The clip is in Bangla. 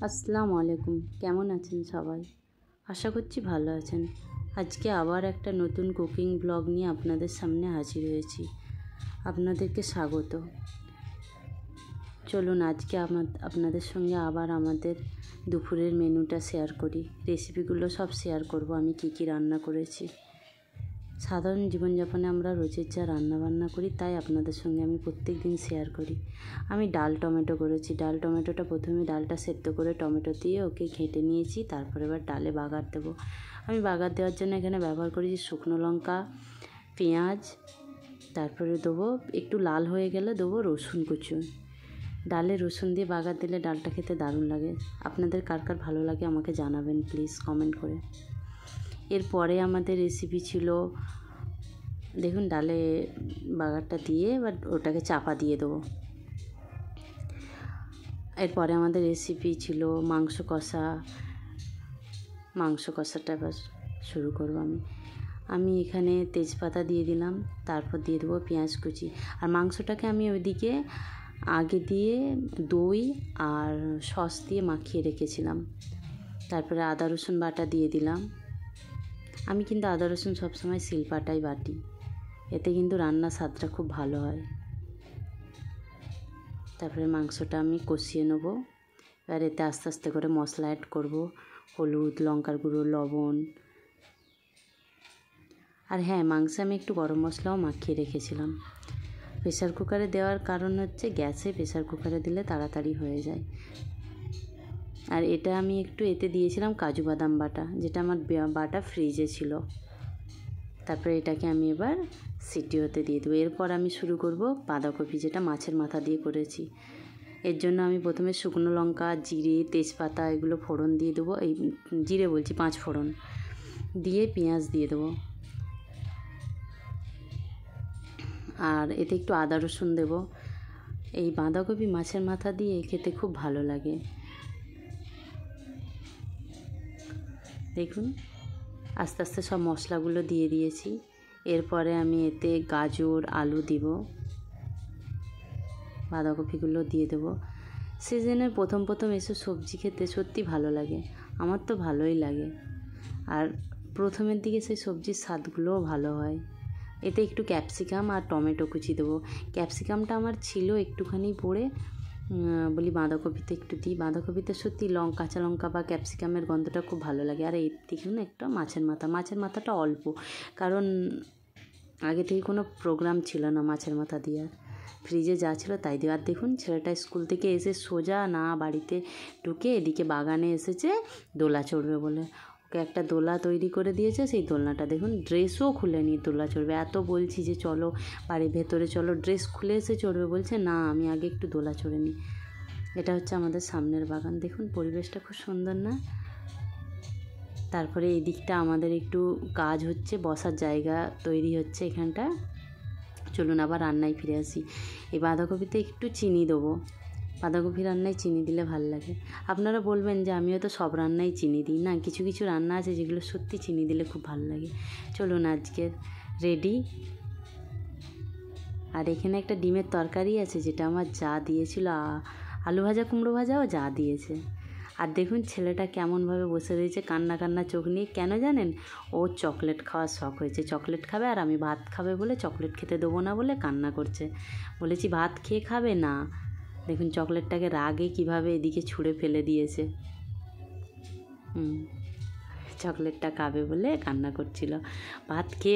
আসসালামু আলাইকুম। কেমন আছেন সবাই? আশা করছি ভালো আছেন। আজকে আবার একটা নতুন কুকিং ব্লগ নিয়ে আপনাদের সামনে হাজির হয়েছি। আপনাদেরকে স্বাগত। চলুন আজকে আপনাদের সঙ্গে আবার আমাদের দুপুরের মেনুটা শেয়ার করি। রেসিপিগুলো সব শেয়ার করব, আমি কী কী রান্না করেছি। সাধারণ জীবনযাপনে আমরা রোজের যা রান্নাবান্না করি তাই আপনাদের সঙ্গে আমি প্রত্যেক দিন শেয়ার করি। আমি ডাল টমেটো করেছি। ডাল টমেটোটা প্রথমে ডালটা সেদ্ধ করে টমেটো দিয়ে ওকে ঘেঁটে নিয়েছি, তারপরে এবার ডালে বাগার দেবো। আমি বাগার দেওয়ার জন্য এখানে ব্যবহার করেছি শুকনো লঙ্কা, পেঁয়াজ, তারপরে দেবো একটু লাল হয়ে গেলে দেবো রসুন কুচি। ডালে রসুন দিয়ে বাগার দিলে ডালটা খেতে দারুণ লাগে। আপনাদের কার কার ভালো লাগে আমাকে জানাবেন প্লিজ কমেন্ট করে। এরপরে আমাদের রেসিপি ছিল, দেখুন ডালে বাগারটা দিয়ে এবার ওটাকে চাপা দিয়ে দেবো। এরপরে আমাদের রেসিপি ছিল মাংস কষা। মাংস কষাটা এবার শুরু করবো। আমি এখানে তেজপাতা দিয়ে দিলাম, তারপর দিয়ে দেবো পেঁয়াজ কুচি। আর মাংসটাকে আমি ওইদিকে আগে দিয়ে দই আর সস দিয়ে মাখিয়ে রেখেছিলাম। তারপরে আদা রসুন বাটা দিয়ে দিলাম। আমি কিন্তু আদা রসুন সবসময় শিলপাটাই বাটি, এতে কিন্তু রান্নার স্বাদটা খুব ভালো হয়। তারপরে মাংসটা আমি কষিয়ে নেবো। এবার এতে আস্তে আস্তে করে মশলা অ্যাড করবো, হলুদ, লঙ্কার গুঁড়ো, লবণ। আর হ্যাঁ, মাংসে আমি একটু গরম মশলাও মাখিয়ে রেখেছিলাম। প্রেসার কুকারে দেওয়ার কারণ হচ্ছে গ্যাসে প্রেসার কুকারে দিলে তাড়াতাড়ি হয়ে যায়। আর এটা আমি একটু এতে দিয়েছিলাম কাজু বাদাম বাটা, যেটা আমার বাটা ফ্রিজে ছিল। তারপরে এটাকে আমি এবার সিটি হতে দিয়ে দেবো। এরপর আমি শুরু করব বাঁধাকপি, যেটা মাছের মাথা দিয়ে করেছি। এর জন্য আমি প্রথমে শুকনো লঙ্কা, জিরে, তেজপাতা এগুলো ফোড়ন দিয়ে দেবো। এই জিরে বলছি, 5 ফোড়ন দিয়ে পেঁয়াজ দিয়ে দেবো। আর এতে একটু আদা রসুন দেবো। এই বাঁধাকপি মাছের মাথা দিয়ে খেতে খুব ভালো লাগে। দেখুন আস্তে আস্তে সব মশলাগুলো দিয়ে দিয়েছি। এরপরে আমি এতে গাজর, আলু দিব, বাঁধাকপিগুলো দিয়ে দেবো। সিজনের প্রথম এসব সবজি খেতে সত্যি ভালো লাগে, আমার তো ভালোই লাগে। আর প্রথমের দিকে সেই সবজির স্বাদগুলোও ভালো হয়। এতে একটু ক্যাপসিকাম আর টমেটো কুচি দেবো। ক্যাপসিকামটা আমার ছিল একটুখানি পড়ে, বলি বাঁধাকপিতে একটু দিই। বাঁধাকপিতে সত্যি কাঁচা লঙ্কা বা ক্যাপসিকামের গন্ধটা খুব ভালো লাগে। আর এর দিকে না একটা মাছের মাথাটা অল্প, কারণ আগে থেকে কোনো প্রোগ্রাম ছিল না মাছের মাথা দেওয়ার, ফ্রিজে যা ছিল তাই দিয়ে। আর দেখুন ছেলেটা স্কুল থেকে এসে সোজা না বাড়িতে ঢুকে এদিকে বাগানে এসেছে দোলা চড়বে বলে। ওকে একটা দোলা তৈরি করে দিয়েছে, সেই দোলনাটা দেখুন ড্রেসও খুলেনি, দোলা চড়বে। এত বলছি যে চলো বাড়ির ভেতরে চলো, ড্রেস খুলে এসে চড়বে, বলছে না আমি আগে একটু দোলা চড়ে নিই। এটা হচ্ছে আমাদের সামনের বাগান, দেখুন পরিবেশটা খুব সুন্দর না? তারপরে এই দিকটা আমাদের একটু কাজ হচ্ছে, বসার জায়গা তৈরি হচ্ছে এখানটা। চলুন আবার রান্নায় ফিরে আসি। এই বাঁধাকপিতে একটু চিনি দেবো। বাঁধাকপি রান্নায় চিনি দিলে ভালো লাগে। আপনারা বলবেন যে আমিও তো সব রান্নায় চিনি দিই। না, কিছু কিছু রান্না আছে যেগুলো সত্যি চিনি দিলে খুব ভালো লাগে। চলুন আজকের রেডি। আর এখানে একটা ডিমের তরকারি আছে, যেটা আমার যা দিয়েছিল। আলু ভাজা, কুমড়ো ভাজাও যা দিয়েছে। আর দেখুন ছেলেটা কেমনভাবে বসে রয়েছে কান্না চোখ নিয়ে। কেন জানেন? ও চকলেট খাওয়ার শখ হয়েছে, চকলেট খাবে। আর আমি ভাত খাবে বলে চকলেট খেতে দেবো না বলে কান্না করছে। বলেছি ভাত খেয়ে খাবে না। দেখুন চকলেটটাকে রাগে কিভাবে এদিকে ছুঁড়ে ফেলে দিয়েছে। চকলেটটা খাবে বলে কান্না করছিল। ভাত খেয়ে